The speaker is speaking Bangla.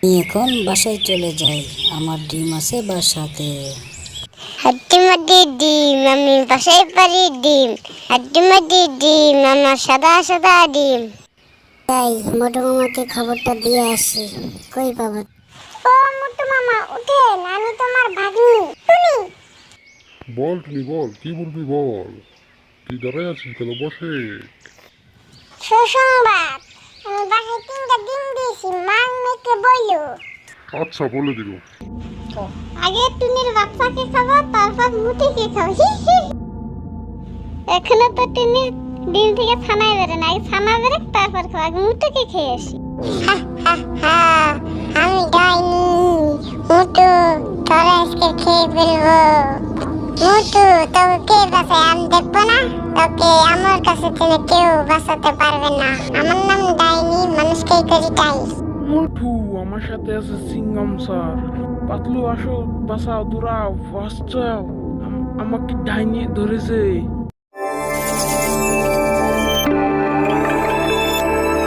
আমি এখন বাসায় চলে যাই, আমার ডিম আছে বাসাতে। হাড্ডিমাড্ডি ডিম, আমি বাসায় পারি ডিম। হাড্ডিমাড্ডি ডিম, আমার সাদা সাদা ডিম। তাই মোটু মামাকে খবরটা দিয়ে আসি, কই পাবো। ও মোটু মামা উঠেন, আমি তোমার ভাগ্নি টুনি। বল টুনি বল, কি বলবি বল। তুই দাঁড়ায় আছিস কেন, বসে। সুসংবাদ, আমি বাসায় 3টা ডিম দিয়েছি, মাল মেখে বইলো। আচ্ছা বলে দিল। আগে টুনির বাচ্চাকে খাবো, তারপর মুটিকে খাবো। হি হি। এখনো তো টুনির ডিম থেকে ছানা বেরোয় না, আগে ছানা বেরোক তারপর খাবো, আগে মুটিকে খেয়ে আসি। আমি ডাইনি মুটু, তোরা আজকে খেয়ে ফেলবো। মুটু, তোকে কে বাঁচায় আমি দেখবো না? তোকে আমার কাছে থেকে কেউ বাঁচাতে পারবে না। আমার নাম ডাইনি, মানুষকেই করি তাই। মোটু, আমার সাথে আছে সিঙ্গাম স্যার। পাতলু আসো, বাঁচাও, দৌড়াও, ফাস্ট যাও। আমাকে ডাইনি ধরেছে।